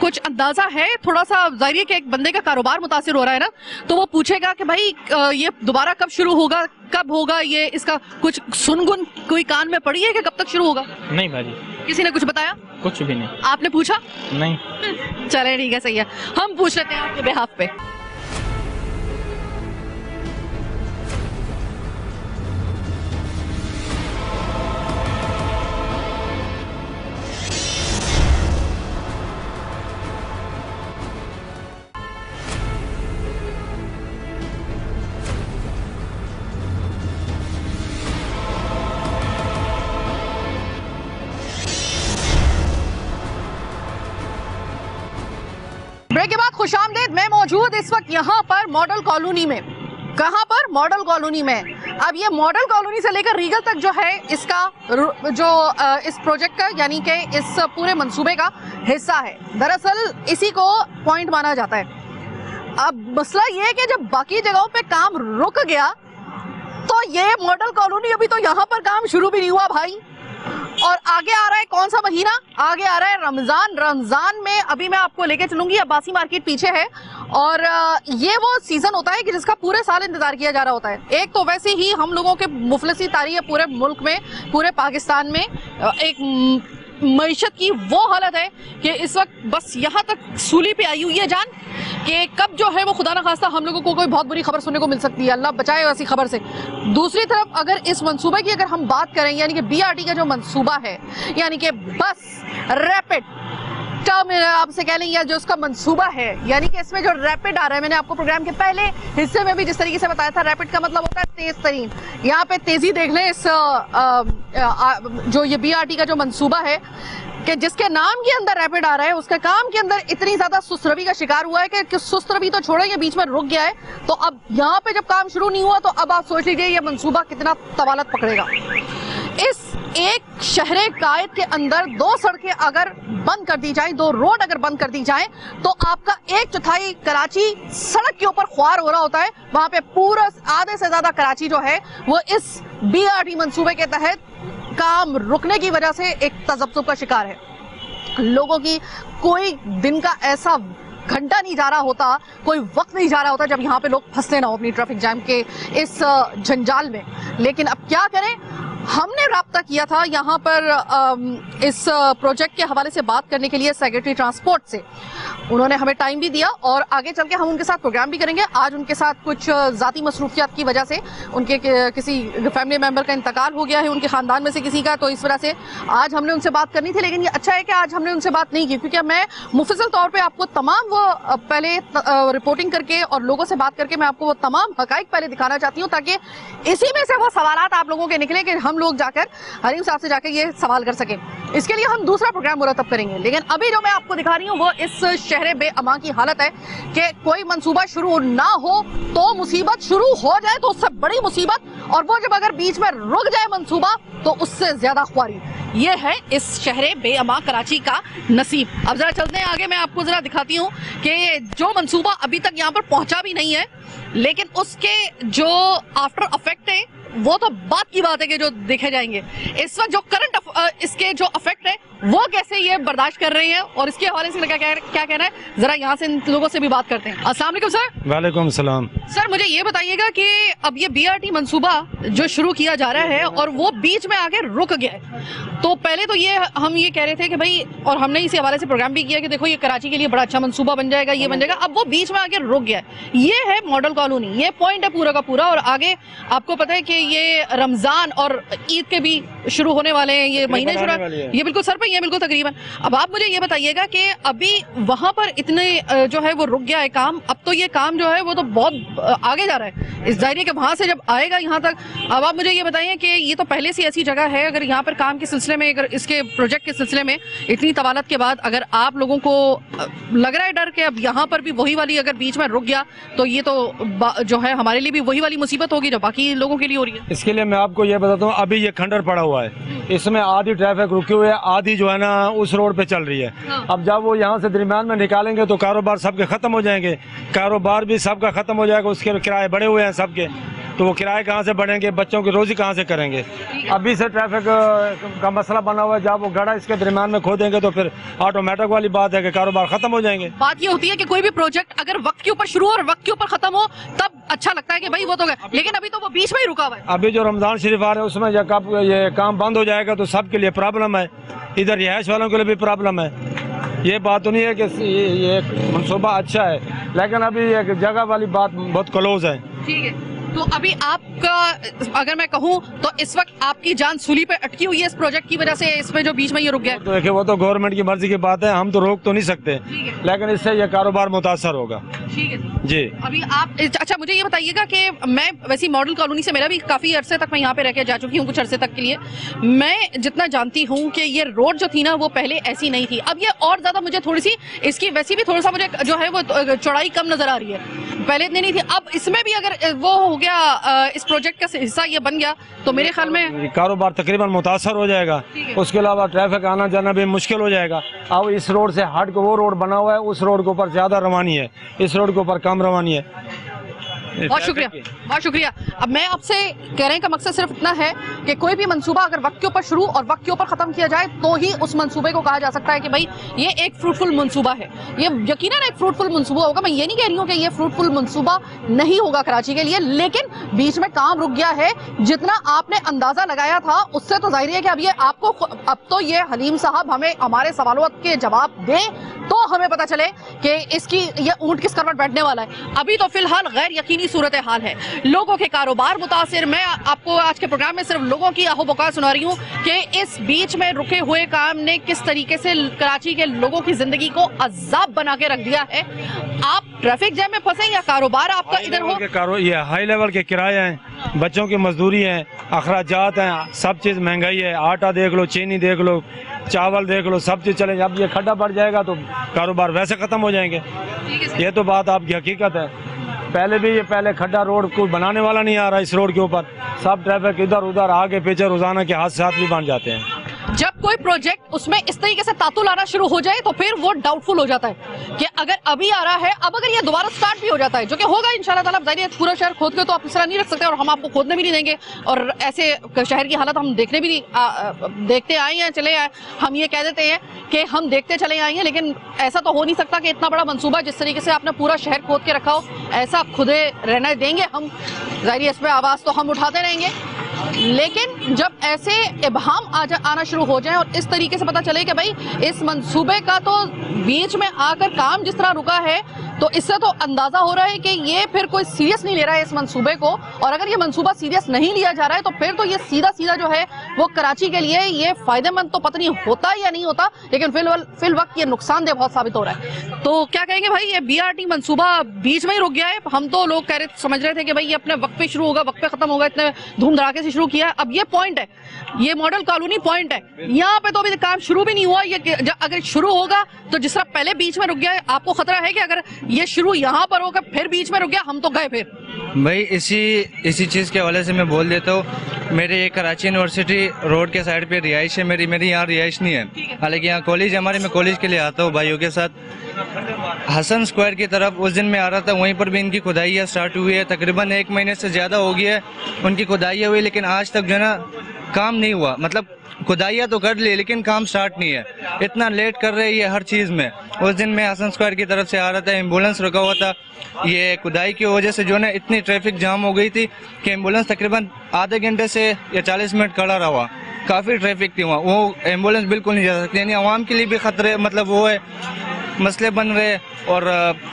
S1: कुछ अंदाजा है थोड़ा सा, जाहिर है कि एक बंदे का कारोबार मुतासिर हो रहा है ना, तो वो पूछेगा कि भाई ये दोबारा कब शुरू होगा, कब होगा, ये इसका कुछ सुनगुन कोई कान में पड़ी है कि कब तक शुरू होगा?
S5: नहीं भाजी,
S1: किसी ने कुछ बताया?
S5: कुछ भी नहीं।
S1: आपने पूछा?
S5: नहीं।
S1: चले ठीक है, सही है, हम पूछ लेते हैं आपके बिहाफ पे। ब्रेक के बाद खुशामदीद, मैं मौजूद इस वक्त यहाँ पर मॉडल कॉलोनी में। कहाँ पर? मॉडल कॉलोनी में। अब ये मॉडल कॉलोनी से लेकर रीगल तक जो है इसका जो इस प्रोजेक्ट का यानी कि इस पूरे मंसूबे का हिस्सा है। दरअसल इसी को पॉइंट माना जाता है। अब मसला ये है कि जब बाकी जगहों पे काम रुक गया तो ये मॉडल कॉलोनी अभी तो यहाँ पर काम शुरू भी नहीं हुआ भाई। और आगे आ रहा है कौन सा महीना? आगे आ रहा है रमजान। रमजान में अभी मैं आपको लेके चलूंगी, अब्बासी मार्केट पीछे है, और ये वो सीजन होता है कि जिसका पूरे साल इंतजार किया जा रहा होता है। एक तो वैसे ही हम लोगों के मुफलिसी तारी है पूरे मुल्क में, पूरे पाकिस्तान में, एक मईशत की वो हालत है कि इस वक्त बस यहाँ तक सूली पे आई हुई है जान कि कब जो है वो खुदा ना खास्ता हम लोगों को कोई बहुत बुरी खबर सुनने को मिल सकती है, अल्लाह बचाए ऐसी खबर से। दूसरी तरफ अगर इस मंसूबे की अगर हम बात करें, यानी कि बीआरटी का जो मंसूबा है, यानी कि बस रैपिड टर्म आपसे कह लेंगे, जो उसका मंसूबा है, यानी कि इसमें जो रैपिड आ रहा है, मैंने आपको प्रोग्राम के पहले हिस्से में भी जिस तरीके से बताया था, रैपिड का मतलब होता है तेज तरीन। यहाँ पे तेजी देख लें इस जो ये बीआरटी का जो मंसूबा है कि जिसके नाम के अंदर रैपिड आ रहा है, उसके काम के अंदर इतनी ज्यादा सुस्तरवी का शिकार हुआ है कि सुस्तरवी तो छोड़े, ये बीच में रुक गया है। तो अब यहाँ पे जब काम शुरू नहीं हुआ तो अब आप सोच लीजिए ये मंसूबा कितना तवालत पकड़ेगा। इस एक शहरे कायद के अंदर 2 सड़कें अगर बंद कर दी जाए, 2 रोड अगर बंद कर दी जाए, तो आपका 1/4 कराची सड़क के ऊपर ख्वार हो रहा होता है। वहां पे पूरा आधे से ज्यादा कराची जो है वो इस बीआरटी मंसूबे के तहत काम रुकने की वजह से एक तजब्जुब का शिकार है। लोगों की कोई दिन का ऐसा घंटा नहीं जा रहा होता, कोई वक्त नहीं जा रहा होता जब यहाँ पे लोग फंसते ना हो अपनी ट्रैफिक जैम के इस जंजाल में। लेकिन अब क्या करें, हमने राब्ता किया था यहाँ पर इस प्रोजेक्ट के हवाले से बात करने के लिए सेक्रेटरी ट्रांसपोर्ट से। उन्होंने हमें टाइम भी दिया और आगे चल के हम उनके साथ प्रोग्राम भी करेंगे। आज उनके साथ कुछ ज़ाती मसरूफियात की वजह से उनके किसी फैमिली मेंबर का इंतकाल हो गया है, उनके ख़ानदान में से किसी का, तो इस वजह से आज हमने उनसे बात करनी थी। लेकिन ये अच्छा है कि आज हमने उनसे बात नहीं की, क्योंकि मैं मुफस्सल तौर पर आपको तमाम वो पहले रिपोर्टिंग करके और लोगों से बात करके मैं आपको वो तमाम हकाइक पहले दिखाना चाहती हूँ, ताकि इसी में से वो सवालात आप लोगों के निकले कि हम लोग जाकर हरीम साहब से जाकर ये सवाल कर सकें। इसके लिए हम दूसरा प्रोग्राम मुरतब करेंगे। लेकिन अभी जो मैं आपको दिखा रही हूँ वो इस शहर बेअमा की हालत है कि कोई मंसूबा शुरू ना हो तो मुसीबत, शुरू हो जाए तो उससे बड़ी मुसीबत, और वो जब अगर बीच में रुक जाए मंसूबा तो उससे ज्यादा ख्वारी। ये है इस शहर बेअमा कराची का नसीब। अब जरा चलते हैं आगे, मैं आपको जरा दिखाती हूँ कि जो मंसूबा अभी तक यहाँ पर पहुंचा भी नहीं है, लेकिन उसके जो आफ्टर इफेक्ट है वो तो बात की बात है कि जो देखे जाएंगे। इस वक्त जो करंट इसके जो इफेक्ट है वो कैसे ये बर्दाश्त कर रहे हैं और इसके हवाले से क्या कहना है, जरा यहाँ से इन लोगों से भी बात करते हैं। अस्सलाम वालेकुम सर।
S6: वालेकुम सलाम।
S1: सर मुझे ये बताइएगा कि अब ये BRT मंसूबा जो शुरू किया जा रहा है और वो बीच में आके रुक गया है, तो पहले तो ये हम ये कह रहे थे कि भाई, और हमने इसी हवाले से प्रोग्राम भी किया कि देखो ये कराची के लिए बड़ा अच्छा मंसूबा बन जाएगा, ये बन जाएगा। अब वो बीच में आके रुक गया है। ये है मॉडल कॉलोनी, ये पॉइंट है पूरा का पूरा, और आगे आपको पता है कि ये रमजान और ईद के भी शुरू होने वाले हैं, ये महीने शुरू, ये बिल्कुल सर पे, ये बिल्कुल तकरीबन। अब आप मुझे ये बताइएगा कि अभी वहां पर इतने जो है वो रुक गया है काम, अब तो ये काम जो है वो तो बहुत आगे जा रहा है इस दायरे के, वहां से जब आएगा यहाँ तक। अब आप मुझे ये बताइए कि ये तो पहले से ऐसी जगह है, अगर यहाँ पर काम के सिलसिले में, अगर इसके प्रोजेक्ट के सिलसिले में इतनी तवालत के बाद अगर आप लोगों को लग रहा है डर कि अब यहाँ पर भी वही वाली अगर बीच में रुक गया तो ये तो जो है हमारे लिए भी वही वाली मुसीबत होगी जो बाकी लोगों के लिए हो रही है।
S6: इसके लिए मैं आपको ये बताता हूँ, अभी ये खंडर पड़ा हुआ है, इसमें आधी ट्रैफिक रुकी हुई है, आधी जो है ना उस रोड पे चल रही है। अब जब वो यहाँ से दरमियान में निकालेंगे तो कारोबार सबके खत्म हो जाएंगे, कारोबार भी सबका खत्म हो जाएगा, उसके किराए बढ़े हुए हैं सबके, तो वो किराए कहाँ से बढ़ेंगे, बच्चों की रोजी कहाँ से करेंगे। अभी से ट्रैफिक का मसला बना हुआ है, जब वो गड़ा इसके दरमियान में खो देंगे तो फिर ऑटोमेटिक वाली बात है कि कारोबार खत्म हो जाएंगे।
S1: बात ये होती है कि कोई भी प्रोजेक्ट अगर वक्त के ऊपर शुरू और वक्त के ऊपर खत्म हो तब अच्छा लगता है कि भाई वो तो गए, लेकिन अभी तो वो बीच में ही रुका हुआ है।
S6: अभी जो रमजान शरीफ आ रहे हैं उसमें जब ये काम बंद हो जाएगा तो सबके लिए प्रॉब्लम है, इधर रिहाइश वालों के लिए भी प्रॉब्लम है। ये बात तो नहीं है कि ये मनसूबा अच्छा है, लेकिन अभी एक जगह वाली बात बहुत क्लोज है।
S1: ठीक है, तो अभी आपका अगर मैं कहूँ तो इस वक्त आपकी जान सूली पे अटकी हुई है इस प्रोजेक्ट की वजह से, इसमें जो बीच में ये रुक गया।
S6: तो देखिए वो तो गवर्नमेंट की मर्जी की बात है, हम तो रोक तो नहीं सकते, लेकिन इससे ये कारोबार मुतासर होगा।
S1: ठीक है
S6: जी।
S1: अभी आप अच्छा मुझे ये बताइएगा कि मैं वैसी मॉडल कॉलोनी से, मेरा भी काफी अरसे तक मैं यहाँ पे रह के जा चुकी हूँ, कुछ अरसे तक के लिए। मैं जितना जानती हूँ कि ये रोड जो थी ना वो पहले ऐसी नहीं थी, अब ये और ज्यादा मुझे थोड़ी सी इसकी वैसी भी थोड़ा सा मुझे जो है वो चौड़ाई कम नजर आ रही है, पहले इतनी नहीं थी। अब इसमें भी अगर वो हो गया, इस प्रोजेक्ट का हिस्सा ये बन गया तो मेरे ख्याल में
S6: कारोबार तकरीबन मुतासर हो जाएगा, उसके अलावा ट्रैफिक आना जाना भी मुश्किल हो जाएगा। अब इस रोड से हट के वो रोड बना हुआ है, उस रोड के ऊपर ज्यादा रवानी है, इस रोड के ऊपर कम रवानी है।
S1: बहुत शुक्रिया, बहुत शुक्रिया। अब मैं आपसे कहने का मकसद सिर्फ इतना है कि कोई भी मंसूबा अगर वक्त के ऊपर शुरू और वक्त के ऊपर खत्म किया जाए तो ही उस मंसूबे को कहा जा सकता है कि भाई ये एक फ्रूटफुल मंसूबा है। ये यकीनन एक फ्रूटफुल मंसूबा होगा, मैं ये नहीं कह रही हूँ कि ये फ्रूटफुल मंसूबा नहीं होगा कराची के लिए, लेकिन बीच में काम रुक गया है। जितना आपने अंदाजा लगाया था उससे तो जाहिर है कि अब ये आपको, अब तो ये हलीम साहब हमें हमारे सवालों के जवाब दें तो हमें पता चले कि इसकी ये ऊंट किस करवट बैठने वाला है। अभी तो फिलहाल गैर यकीनी सूरत हाल है, लोगों के कारोबार मुतासिर। मैं आपको आज के प्रोग्राम में सिर्फ लोगों की आहो-बका सुना रही हूँ कि इस बीच में रुके हुए काम ने किस तरीके से कराची के लोगों की जिंदगी को अजाब बना के रख दिया है। आप ट्रैफिक जैम में फंसे या कारोबार आपका इधर हो,
S6: ये हाई लेवल के किराए हैं, बच्चों की मजदूरी है, अखराजात हैं, सब चीज महंगाई है। आटा देख लो, चीनी देख लो, चावल देख लो, सब चीज चलेंगे। अब ये खड्डा बढ़ जाएगा तो कारोबार वैसे खत्म हो जाएंगे। ये तो बात आपकी हकीकत है। पहले खड्डा रोड कोई बनाने वाला नहीं आ रहा, इस रोड के ऊपर सब ट्रैफिक इधर उधर आगे पीछे रोजाना के हादसात भी बन जाते हैं।
S1: जब कोई प्रोजेक्ट उसमें इस तरीके से तातुल आना शुरू हो जाए तो फिर वो डाउटफुल हो जाता है कि अगर अभी आ रहा है, अब अगर ये दोबारा स्टार्ट भी हो जाता है, जो कि होगा इंशाल्लाह ताला। जाहिर है पूरा शहर खोद के तो आप इस तरह नहीं रख सकते और हम आपको खोदने भी नहीं देंगे, और ऐसे शहर की हालत हम देखने भी नहीं देखते आए हैं, चले आए। हम ये कह देते हैं कि हम देखते चले आए हैं, लेकिन ऐसा तो हो नहीं सकता कि इतना बड़ा मंसूबा जिस तरीके से आपने पूरा शहर खोद के रखा हो, ऐसा खुदे रहने देंगे हम? जाहिर है इस पर आवाज़ तो हम उठाते रहेंगे। लेकिन जब ऐसे इबहम आना शुरू हो जाए और इस तरीके से पता चले कि भाई इस मंसूबे का तो बीच में आकर काम जिस तरह रुका है, तो इससे तो अंदाजा हो रहा है कि ये फिर कोई सीरियस नहीं ले रहा है इस मंसूबे को। और अगर ये मंसूबा सीरियस नहीं लिया जा रहा है तो फिर तो ये सीधा सीधा जो है वो कराची के लिए ये फायदेमंद तो पता नहीं होता या नहीं होता, लेकिन फिल वक्त ये नुकसानदेह बहुत साबित हो रहा है। तो क्या कहेंगे भाई, ये BRT मंसूबा बीच में ही रुक गया है। हम तो लोग समझ रहे थे कि भाई ये अपने वक्त पे शुरू होगा, वक्त पे खत्म होगा, इतने धूम धड़ाके से शुरू किया है। अब ये पॉइंट है, ये मॉडल कॉलोनी पॉइंट है, यहाँ पे तो अभी काम शुरू भी नहीं हुआ। ये अगर शुरू होगा तो जिस तरह पहले बीच में रुक गया है, आपको खतरा है कि अगर ये शुरू यहाँ पर होकर फिर बीच में रुक गया, हम तो गए फिर।
S7: भाई इसी चीज़ के हवाले से मैं बोल देता हूँ। मेरे ये कराची यूनिवर्सिटी रोड के साइड पे रिहाइश है मेरी यहाँ रिहाइश नहीं है, हालांकि यहाँ कॉलेज हमारे, मैं कॉलेज के लिए आता हूँ भाइयों के साथ। हसन स्क्वायर की तरफ उस दिन मैं आ रहा था, वहीं पर भी इनकी खुदाइयाँ स्टार्ट हुई है। तकरीबन 1 महीने से ज़्यादा हो गया है उनकी खुदाइयाँ हुई, लेकिन आज तक जो है ना काम नहीं हुआ। मतलब खुदाइयाँ तो कर ली लेकिन काम स्टार्ट नहीं है, इतना लेट कर रहे हैं ये हर चीज़ में। उस दिन मैं हसन स्क्वायर की तरफ से आ रहा था, एम्बुलेंस रुका हुआ था। ये खुदाई की वजह से जो है ना इतनी ट्रैफिक जाम हो गई थी कि एम्बुलेंस तकरीबन आधे घंटे से या 40 मिनट खड़ा रहा। काफ़ी ट्रैफिक थी वहाँ, वो एम्बुलेंस बिल्कुल नहीं जा सकती। यानी आवाम के लिए भी खतरे, मतलब वो है, मसले बन रहे और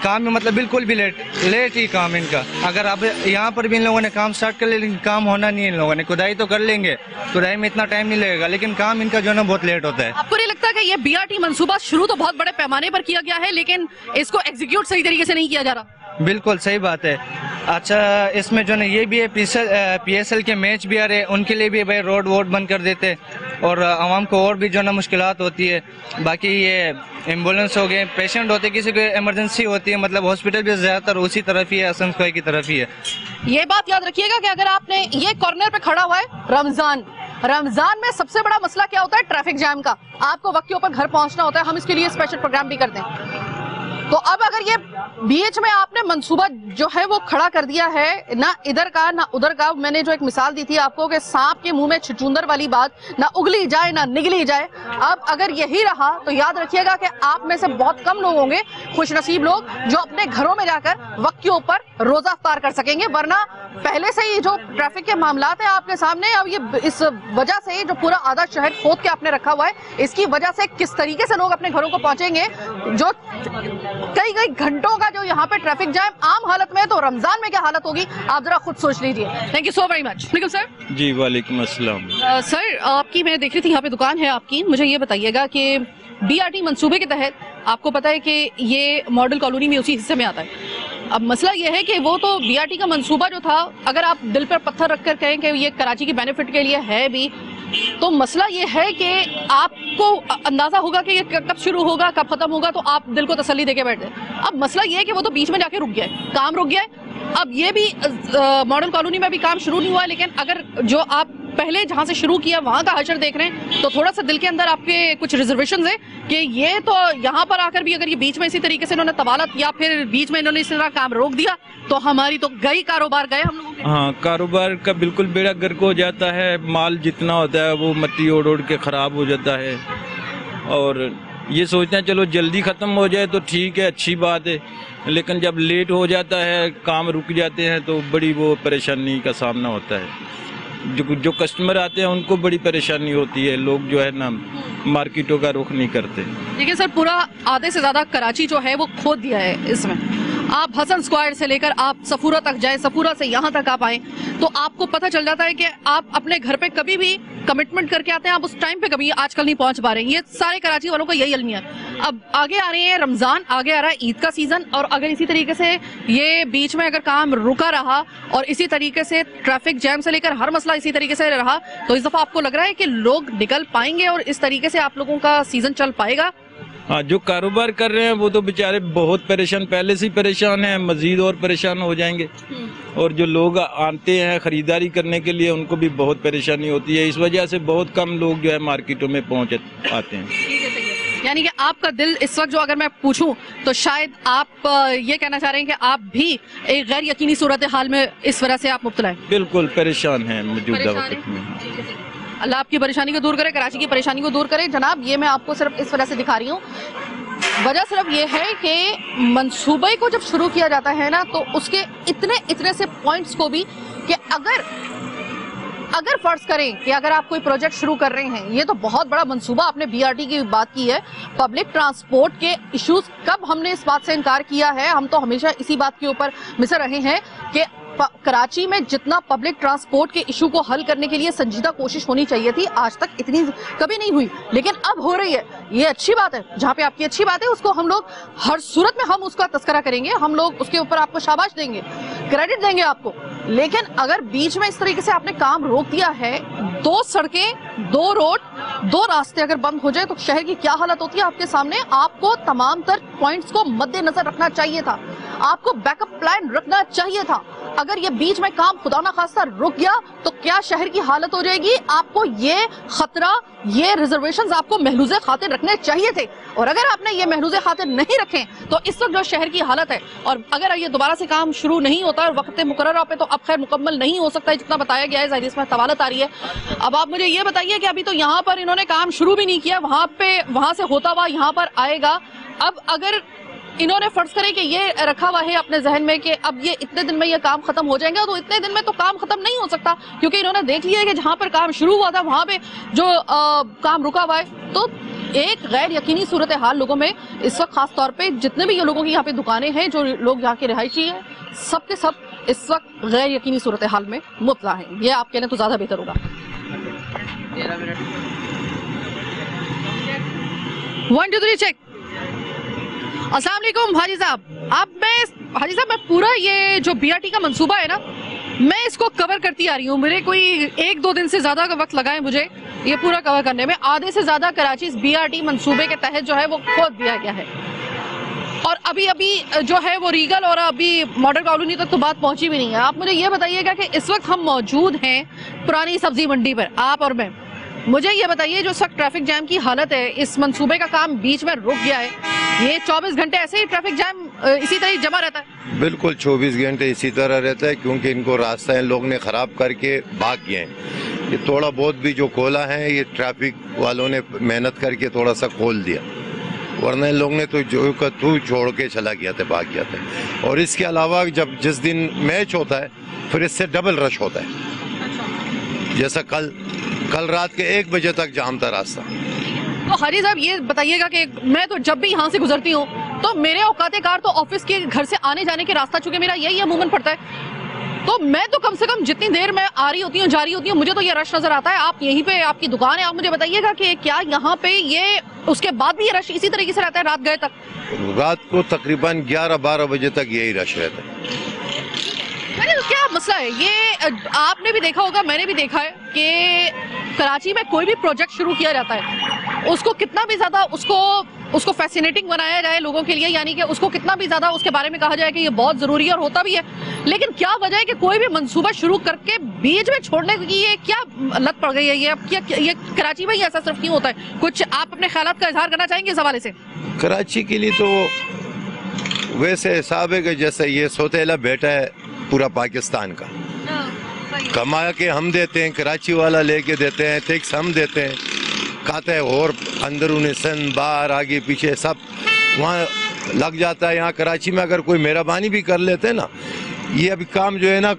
S7: काम में मतलब बिल्कुल भी लेट ही काम इनका। अगर अब यहाँ पर भी इन लोगों ने काम स्टार्ट कर लिया लेकिन काम होना नहीं है। इन लोगों ने खुदाई तो कर लेंगे, खुदाई में इतना टाइम नहीं लगेगा, लेकिन काम इनका जो है ना बहुत लेट होता है।
S1: आपको नहीं लगता कि ये BRT मंसूबा शुरू तो बहुत बड़े पैमाने पर किया गया है, लेकिन इसको एग्जीक्यूट सही तरीके से नहीं किया जा रहा?
S7: बिल्कुल सही बात है। अच्छा, इसमें जो है ये भी है, PSL के मैच भी आ रहे, उनके लिए भी भाई रोड वोड बंद कर देते और आवाम को और भी जो है ना मुश्किलात होती है। बाकी ये एम्बुलेंस हो गए, पेशेंट होते, किसी को इमरजेंसी होती है, मतलब हॉस्पिटल भी ज़्यादातर उसी तरफ ही है, हसन स्क्वायर की तरफ ही है।
S1: ये बात याद रखिएगा कि अगर आपने ये कॉर्नर पे खड़ा हुआ है, रमजान में सबसे बड़ा मसला क्या होता है? ट्रैफिक जैम का। आपको वक्त के ऊपर घर पहुंचना होता है, हम इसके लिए स्पेशल प्रोग्राम भी करते हैं। तो अब अगर ये बीच में आपने मंसूबा जो है वो खड़ा कर दिया है, ना इधर का ना उधर का, मैंने जो एक मिसाल दी थी आपको कि सांप के मुंह में छुचुंदर वाली बात, ना उगली जाए ना निगली जाए। अब अगर यही रहा तो याद रखिएगा कि आप में से बहुत कम लोग होंगे खुशनसीब लोग जो अपने घरों में जाकर वक्त के ऊपर रोजा इफ्तार कर सकेंगे, वरना पहले से ही जो ट्रैफिक के मामलात हैं आपके सामने, अब ये इस वजह से जो पूरा आधा शहर खोद के आपने रखा हुआ है, इसकी वजह से किस तरीके से लोग अपने घरों को पहुंचेंगे। जो कई घंटों का जो यहाँ पे ट्रैफिक जाम आम हालत में, तो रमजान में क्या हालत होगी आप जरा खुद सोच लीजिए। Thank you so very much. निकल सर।
S8: जी वालेकुम अस्सलाम।
S1: सर आपकी मैं देख रही थी यहाँ पे दुकान है आपकी, मुझे ये बताइएगा कि BRT मंसूबे के तहत आपको पता है कि ये मॉडल कॉलोनी में उसी हिस्से में आता है। अब मसला ये है कि वो तो BRT का मंसूबा जो था, अगर आप दिल पर पत्थर रखकर कहें कि ये कराची की बेनिफिट के लिए है भी, तो मसला ये है कि आपको अंदाजा होगा कि ये कब शुरू होगा कब खत्म होगा, तो आप दिल को तसल्ली देके बैठ जाए। अब मसला ये है कि वो तो बीच में जाके रुक गया है, काम रुक गया है। अब ये भी मॉडल कॉलोनी में भी काम शुरू नहीं हुआ है, लेकिन अगर जो आप पहले जहां से शुरू किया वहां का हशर देख रहे हैं तो थोड़ा सा दिल के अंदर आपके कुछ रिजर्वेशन है कि ये तो यहाँ पर आकर भी अगर ये बीच में इसी तरीके से इन्होंने तवालत या फिर बीच में इन्होंने इस तरह काम रोक दिया तो हमारी तो गई कारोबार गए हम लोगों के।
S8: हाँ, कारोबार का बिल्कुल बेड़ा गर्क हो जाता है। माल जितना होता है वो मट्टी ओढ़ ओढ़ के ख़राब हो जाता है और ये सोचते हैं चलो जल्दी ख़त्म हो जाए तो ठीक है, अच्छी बात है, लेकिन जब लेट हो जाता है, काम रुक जाते हैं तो बड़ी वो परेशानी का सामना होता है। जो कस्टमर आते हैं उनको बड़ी परेशानी होती है। लोग जो है ना मार्केटों का रुख नहीं करते।
S1: देखिए सर, पूरा आधे से ज़्यादा कराची जो है वो खोद दिया है इसमें। आप हसन स्क्वायर से लेकर आप सफूरा तक जाए, सफूरा से यहाँ तक आप आए तो आपको पता चल जाता है कि आप अपने घर पे कभी भी कमिटमेंट करके आते हैं, आप उस टाइम पे कभी आजकल नहीं पहुंच पा रहे हैं। ये सारे कराची वालों का यही अलमिया। अब आगे आ रहे हैं रमजान, आगे आ रहा है ईद का सीजन, और अगर इसी तरीके से ये बीच में अगर काम रुका रहा और इसी तरीके से ट्रैफिक जैम से लेकर हर मसला इसी तरीके से रहा तो इस दफा आपको लग रहा है कि लोग निकल पाएंगे और इस तरीके से आप लोगों का सीजन चल पाएगा?
S8: हाँ, जो कारोबार कर रहे हैं वो तो बेचारे बहुत परेशान, पहले से ही परेशान हैं, मजीद और परेशान हो जाएंगे। और जो लोग आते हैं खरीदारी करने के लिए उनको भी बहुत परेशानी होती है। इस वजह से बहुत कम लोग जो है मार्केटों में पहुँच आते हैं।
S1: यानी कि आपका दिल इस वक्त जो अगर मैं पूछूं तो शायद आप ये कहना चाह रहे हैं कि आप भी एक गैर यकीनी सूरत हाल में इस वजह से आप मुब्तला हैं?
S8: बिल्कुल परेशान हैं मौजूदा वक्त में।
S1: अल्लाह आपकी परेशानी को दूर करे, कराची की परेशानी को दूर करे। जनाब, ये मैं आपको सिर्फ इस वजह से दिखा रही हूँ, वजह सिर्फ ये है कि मंसूबे को जब शुरू किया जाता है ना तो उसके इतने से पॉइंट्स को भी कि अगर फर्ज करें कि अगर आप कोई प्रोजेक्ट शुरू कर रहे हैं, ये तो बहुत बड़ा मंसूबा, आपने बीआरटी की बात की है, पब्लिक ट्रांसपोर्ट के इश्यूज, कब हमने इस बात से इनकार किया है? हम तो हमेशा इसी बात के ऊपर मिसर रहे हैं कि कराची में जितना पब्लिक ट्रांसपोर्ट के इशू को हल करने के लिए संजीदा कोशिश होनी चाहिए थी, आज तक इतनी कभी नहीं हुई, लेकिन अब हो रही है। ये अच्छी बात है, जहां पे आपकी अच्छी बात है उसको हम लोग हर सूरत में हम उसका तस्करा करेंगे, हम लोग उसके ऊपर आपको शाबाश देंगे, क्रेडिट देंगे आपको। लेकिन अगर बीच में इस तरीके से आपने काम रोक दिया है, 2 सड़कें, 2 रोड, 2 रास्ते अगर बंद हो जाए तो शहर की क्या हालत होती है आपके सामने। आपको तमाम तर पॉइंट्स को मद्देनजर रखना चाहिए था, आपको बैकअप प्लान रखना चाहिए था। अगर ये बीच में काम खुदा ना खास्ता रुक गया तो क्या शहर की हालत हो जाएगी। आपको ये खतरा, ये रिजर्वेशंस आपको महलूज़े खातिर रखने चाहिए थे, और अगर आपने ये महलूज़े खातिर नहीं रखे तो इस वक्त जो शहर की हालत है, और अगर ये दोबारा से काम शुरू नहीं होता और वक्त मुकर्रर पे, तो अब खैर मुकम्मल नहीं हो सकता है जितना बताया गया है, जाहिर इसमें तवालत आ रही है। अब आप मुझे ये बताइए कि अभी तो यहाँ पर इन्होंने काम शुरू भी नहीं किया, वहां से होता हुआ यहाँ पर आएगा। अब अगर इन्होंने फर्ज करें कि ये रखा हुआ है अपने जहन में कि अब ये इतने दिन में ये काम खत्म हो जाएंगे, तो इतने दिन में तो काम खत्म नहीं हो सकता, क्योंकि इन्होंने देख लिया है कि जहां पर काम शुरू हुआ था वहां पे जो काम रुका हुआ है। तो एक गैर यकीनी सूरत हाल लोगों में इस वक्त, खास तौर पे जितने भी ये लोगों की यहाँ पे दुकानें हैं, जो लोग यहाँ के रिहायशी हैं, सब के सब इस वक्त गैर यकीनी सूरत हाल में मुब्तला है। ये आप कहने तो ज्यादा बेहतर होगा। 1 2 3 चेक। अस्सलाम वालेकुम हाजी साहब। हाजी साहब, मैं पूरा ये जो बीआरटी का मंसूबा है ना, मैं इसको कवर करती आ रही हूँ। मेरे कोई 1-2 दिन से ज्यादा का वक्त लगा है मुझे ये पूरा कवर करने में। आधे से ज्यादा कराची इस बीआरटी मंसूबे के तहत जो है वो खोद दिया गया है, और अभी जो है वो रीगल और अभी मॉडल कॉलोनी तक तो बात पहुंची भी नहीं है। आप मुझे ये बताइएगा कि इस वक्त हम मौजूद हैं पुरानी सब्जी मंडी पर, आप और मैं। मुझे ये बताइए, जो इस वक्त ट्रैफिक जैम की हालत है, इस मंसूबे का काम बीच में रुक गया है, ये 24 घंटे ऐसे ही ट्रैफिक जैम इसी तरह जमा रहता है?
S9: बिल्कुल 24 घंटे इसी तरह रहता है, क्योंकि इनको रास्ता इन लोग ने ख़राब करके भाग गए हैं। ये थोड़ा बहुत भी जो खोला है, ये ट्रैफिक वालों ने मेहनत करके थोड़ा सा खोल दिया, वरना इन लोग ने तो जो का तू छोड़ के चला गया था, भाग गया था। और इसके अलावा जिस दिन मैच होता है फिर इससे डबल रश होता है, जैसा कल रात के 1 बजे तक जाम था रास्ता।
S1: तो हाजी साहब ये बताइएगा कि मैं तो जब भी यहाँ से गुजरती हूँ तो मेरे औकाते कार तो ऑफिस के घर से आने जाने के रास्ता, चूंकि मेरा यही अमूमन पड़ता है, तो मैं तो कम से कम जितनी देर मैं आ रही होती हूँ, जा रही होती हूँ, मुझे तो ये रश नजर आता है। आप यहीं पे, आपकी दुकान है, आप मुझे बताइएगा कि क्या यहाँ पे ये उसके बाद भी ये रश इसी तरीके से रहता है रात गए तक?
S9: रात को तकरीबन 11-12 बजे तक यही रश रहता है।
S1: क्या मसला है ये? आपने भी देखा होगा, मैंने भी देखा है कि कराची में कोई भी प्रोजेक्ट शुरू किया जाता है, उसको कितना भी ज्यादा उसको फैसिनेटिंग बनाया जाए लोगों के लिए, यानी कि उसको कितना भी ज्यादा उसके बारे में कहा जाए कि ये बहुत जरूरी है, और होता भी है, लेकिन क्या वजह है कि कोई भी मंसूबा शुरू करके बीच में छोड़ने की ये क्या लत पड़ गई है? ये कराची में ही ऐसा सिर्फ क्यों होता है? कुछ आप अपने ख्यालात का इजहार करना चाहेंगे इस हवाले से?
S9: कराची के लिए तो वैसे हिसाब है कि जैसे ये सौतेला बेटा है पूरा पाकिस्तान का, कमा के हम देते हैं, कराची वाला लेके देते हैं, टैक्स हम देते हैं, खाते हैं, और अंदरूनी सन बाहर आगे पीछे सब वहाँ लग जाता है। यहाँ कराची में अगर कोई मेहरबानी भी कर लेते हैं ना, ये अभी काम जो है ना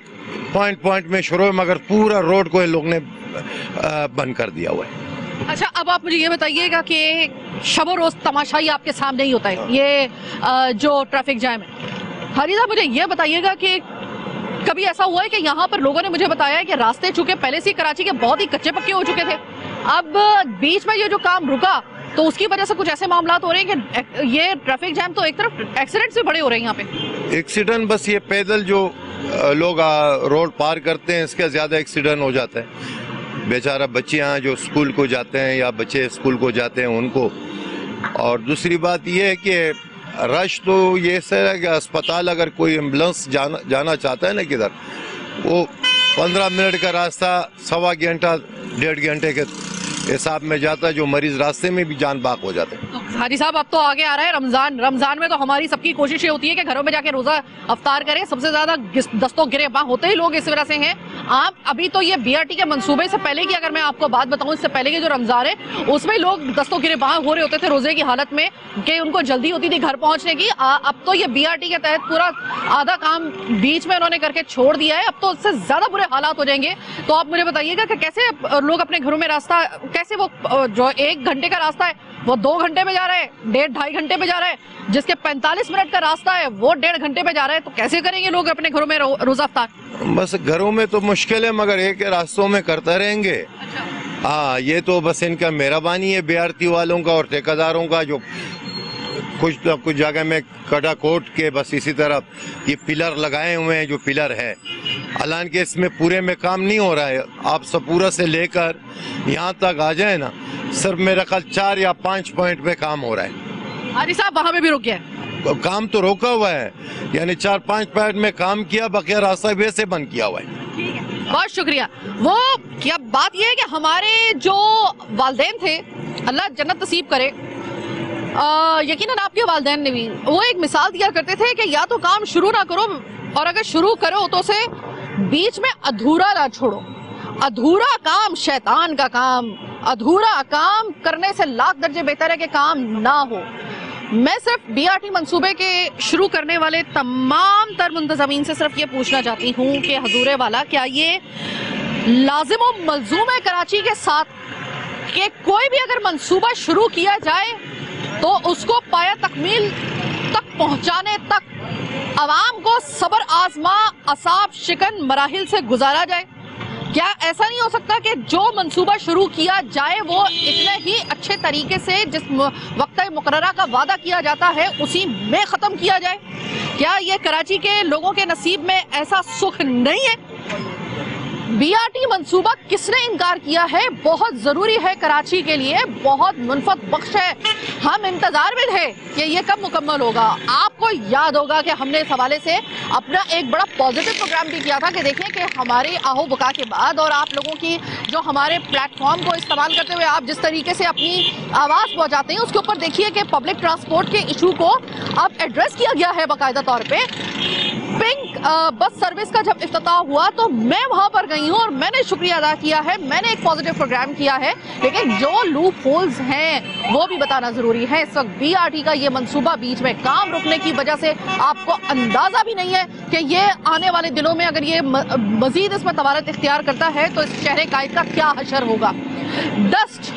S9: पॉइंट में शुरू है, मगर पूरा रोड को इन लोग ने बंद कर दिया हुआ है।
S1: अच्छा, अब आप मुझे ये बताइएगा कि शब रोज तमाशा ही आपके सामने ही होता है ये जो ट्रैफिक जैम है। हाजी साहब मुझे ये बताइएगा कि कभी ऐसा हुआ है कि यहाँ पर लोगों ने मुझे बताया है कि रास्ते चूंकि पहले से कराची के बहुत ही कच्चे पक्के हो चुके थे, अब बीच में ये जो काम रुका तो उसकी वजह से कुछ ऐसे मामला हो रहे हैं कि ये ट्रैफिक जैम, तो एक तरफ एक्सीडेंट्स भी बड़े हो रहे हैं यहाँ पे।
S9: एक्सीडेंट बस ये पैदल जो लोग रोड पार करते हैं इसके ज्यादा एक्सीडेंट हो जाता है। बेचारा बच्चियाँ जो स्कूल को जाते हैं या बच्चे स्कूल को जाते हैं उनको। और दूसरी बात ये है कि रश तो ये सर है कि अस्पताल अगर कोई एम्बुलेंस जाना चाहता है ना किधर, वो 15 मिनट का रास्ता 1.25 घंटा 1.5 घंटे के हिसाब में जाता है, जो मरीज रास्ते में भी जान बाक हो जाते हैं।
S1: तो हाजी साहब अब तो आगे आ रहा है रमजान। रमजान में तो हमारी सबकी कोशिश ये होती है कि घरों में जाके रोजा अफ्तार करें। सबसे ज्यादा दस्तों गिरेबां होते ही लोग इस वजह से हैं। आप अभी तो ये बीआरटी के मंसूबे से पहले की अगर मैं आपको बात बताऊं, इससे पहले के जो रमजान है उसमें लोग दस्तों गिरेबां हो रहे होते थे रोजे की हालत में कि उनको जल्दी होती थी घर पहुंचने की। अब तो ये बीआरटी के तहत पूरा आधा काम बीच में उन्होंने करके छोड़ दिया है। अब तो उससे ज्यादा बुरे हालात हो जाएंगे। तो आप मुझे बताइएगा कि कैसे लोग अपने घरों में रास्ता, कैसे वो जो 1 घंटे का रास्ता है वो 2 घंटे में जा रहा है, 1.5 घंटे में जा रहा है, जिसके 45 मिनट का रास्ता है वो 1.5 घंटे में जा रहा है। तो कैसे करेंगे लोग अपने घरों में रोजा अफ्तार?
S9: बस घरों में तो मुश्किल है, मगर एक रास्तों में करते रहेंगे। हाँ, ये तो बस इनका मेहरबानी है बीआरटी वालों का और ठेकेदारों का, जो कुछ जगह में कड़ा कोट के बस इसी तरह ये पिलर लगाए हुए हैं, जो पिलर है। हालांकि इसमें पूरे में काम नहीं हो रहा है। आप सपूरा से लेकर यहाँ तक आ जाए ना, सिर्फ मेरा ख्याल 4 या 5 पॉइंट पे काम हो रहा है।
S1: हाजी साहब वहाँ पे भी रुक गया,
S9: काम तो रोका हुआ है, यानी 4-5 पॉइंट में काम किया, बकिया रास्ता वैसे बंद किया हुआ है।
S1: बहुत शुक्रिया। वो क्या बात यह है कि हमारे जो वालिदैन थे, अल्लाह जन्नत नसीब करे, यकीनन आपके वालिदैन ने भी वो एक मिसाल दिया करते थे कि या तो काम शुरू ना करो, और अगर शुरू करो तो उसे बीच में अधूरा ना छोड़ो। अधूरा काम शैतान का काम, अधूरा काम करने से लाख दर्जे बेहतर है कि काम ना हो। मैं सिर्फ बीआरटी मंसूबे के शुरू करने वाले तमाम तर मुंतज़मीन से सिर्फ ये पूछना चाहती हूँ कि हजूरे वाला, क्या ये लाजिम व मलजूम है कराची के साथ कि कोई भी अगर मंसूबा शुरू किया जाए तो उसको पाया तकमील तक पहुँचाने तक अवाम को सब्र आजमा असाब शिकन मराहिल से गुजारा जाए? क्या ऐसा नहीं हो सकता कि जो मंसूबा शुरू किया जाए वो इतने ही अच्छे तरीके से जिस वक्त मुकर्ररा का वादा किया जाता है उसी में ख़त्म किया जाए? क्या ये कराची के लोगों के नसीब में ऐसा सुख नहीं है? बीआरटी मंसूबा किसने इनकार किया है? बहुत ज़रूरी है कराची के लिए, बहुत मुनफत बख्श है। हम इंतज़ार में थे कि ये कब मुकम्मल होगा। आपको याद होगा कि हमने इस हवाले से अपना एक बड़ा पॉजिटिव प्रोग्राम भी किया था कि देखें कि हमारे आहो बुका के बाद और आप लोगों की जो हमारे प्लेटफॉर्म को इस्तेमाल करते हुए आप जिस तरीके से अपनी आवाज़ पहुँचाते हैं, उसके ऊपर देखिए कि पब्लिक ट्रांसपोर्ट के इशू को अब एड्रेस किया गया है बाकायदा तौर पर। पिंक बस सर्विस का जब इफ्तिताह हुआ तो मैं वहां पर गई हूं और मैंने शुक्रिया अदा किया है, मैंने एक पॉजिटिव प्रोग्राम किया है। लेकिन जो लूप होल्स हैं वो भी बताना जरूरी है। इस वक्त बीआरटी का ये मंसूबा बीच में काम रुकने की वजह से आपको अंदाजा भी नहीं है कि ये आने वाले दिनों में अगर ये मजीद इसमें तवारत इख्तियार करता है तो इस शहर कायद का क्या हशर होगा। डस्ट,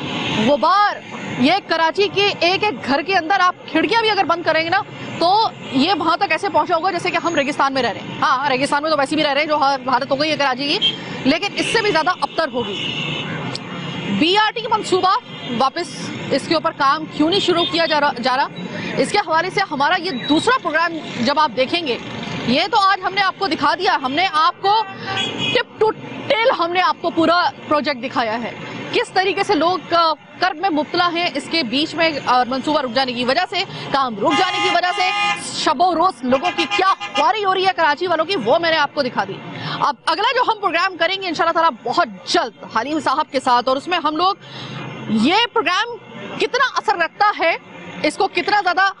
S1: गुबार, ये कराची के एक एक घर के अंदर आप खिड़कियां भी अगर बंद करेंगे ना तो ये वहां तक ऐसे पहुंचा होगा जैसे कि हम रेगिस्तान में रह रहे हैं। हाँ, रेगिस्तान में तो वैसे भी रह रहे हैं, जो हालत हो गई है कराची की, लेकिन इससे भी ज्यादा अबतर होगी। बीआरटी मंसूबा वापस इसके ऊपर काम क्यों नहीं शुरू किया जा रहा? इसके हवाले से हमारा ये दूसरा प्रोग्राम जब आप देखेंगे, ये तो आज हमने आपको दिखा दिया, हमने आपको टिप टू टेल हमने आपको पूरा प्रोजेक्ट दिखाया है, किस तरीके से लोग कर्ज में मुब्तला हैं इसके बीच में मंसूबा रुक जाने की वजह से, काम रुक जाने की वजह से शबो रोज लोगों की क्या ख्वारी हो रही है कराची वालों की, वो मैंने आपको दिखा दी। अब अगला जो हम प्रोग्राम करेंगे इंशाल्लाह ताला बहुत जल्द हलीम साहब के साथ, और उसमें हम लोग ये प्रोग्राम कितना असर रखता है, इसको कितना ज्यादा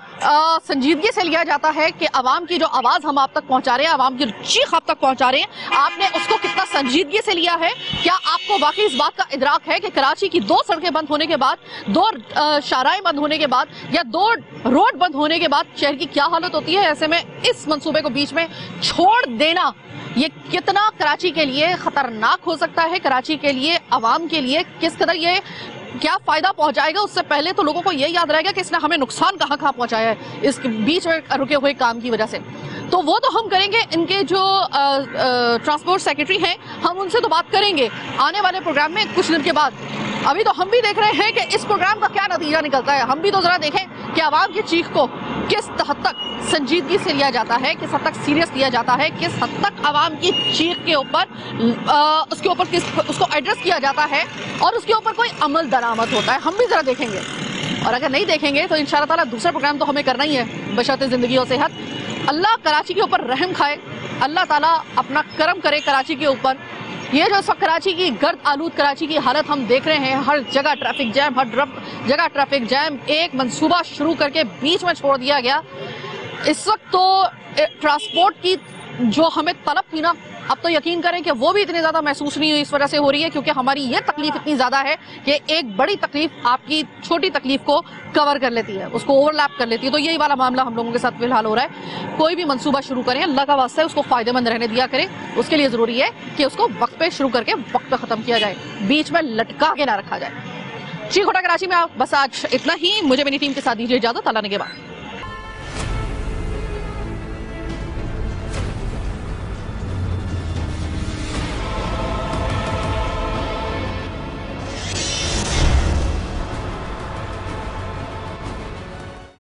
S1: संजीदगी से लिया जाता है कि आवाम की जो आवाज हम आप तक पहुंचा रहे हैं, आवाम की चीख आप तक पहुंचा रहे हैं, आपने उसको कितना संजीदगी से लिया है। क्या आपको वाकई इस बात का इदराक है कि कराची की 2 सड़कें बंद होने के बाद, 2 शाहराएं बंद होने के बाद या 2 रोड बंद होने के बाद शहर की क्या हालत होती है? ऐसे में इस मंसूबे को बीच में छोड़ देना ये कितना कराची के लिए खतरनाक हो सकता है, कराची के लिए, आवाम के लिए किस कदर ये क्या फायदा पहुंचाएगा। उससे पहले तो लोगों को ये याद रहेगा कि इसने हमें नुकसान कहाँ कहाँ पहुंचाया है इस बीच में रुके हुए काम की वजह से। तो वो तो हम करेंगे, इनके जो ट्रांसपोर्ट सेक्रेटरी हैं हम उनसे तो बात करेंगे आने वाले प्रोग्राम में कुछ दिन के बाद। अभी तो हम भी देख रहे हैं कि इस प्रोग्राम का क्या नतीजा निकलता है। हम भी तो जरा देखें कि आवाम की चीख को किस हद तक संजीदगी से लिया जाता है, किस हद तक सीरियस लिया जाता है, किस हद तक आवाम की चीख के ऊपर उसके ऊपर उसको एड्रेस किया जाता है और उसके ऊपर कोई अमल दरामद होता है। हम भी जरा देखेंगे, और अगर नहीं देखेंगे तो इंशाअल्लाह ताला दूसरा प्रोग्राम तो हमें करना ही है बशर्ते ज़िंदगी और सेहत। अल्लाह कराची के ऊपर रहम खाए, अल्लाह ताला अपना करम करे कराची के ऊपर, ये जो इस वक्त कराची की गर्द आलूद कराची की हालत हम देख रहे हैं, हर जगह ट्रैफिक जैम, हर जगह ट्रैफिक जैम, एक मंसूबा शुरू करके बीच में छोड़ दिया गया। इस वक्त तो ट्रांसपोर्ट की जो हमें तलब थी ना, अब तो यकीन करें कि वो भी इतनी ज़्यादा महसूस नहीं हुई, इस वजह से हो रही है क्योंकि हमारी ये तकलीफ इतनी ज़्यादा है कि एक बड़ी तकलीफ आपकी छोटी तकलीफ को कवर कर लेती है, उसको ओवरलैप कर लेती है। तो यही वाला मामला हम लोगों के साथ फिलहाल हो रहा है। कोई भी मंसूबा शुरू करें, अल्लाह का वास्ता है उसको फ़ायदेमंद रहने दिया करें। उसके लिए ज़रूरी है कि उसको वक्त पे शुरू करके वक्त पे ख़त्म किया जाए, बीच में लटका के ना रखा जाए। चीख उठा कराची में बस आज इतना ही। मुझे मेरी टीम के साथ दीजिए इजाज़त। अल्लाह ने के बाद।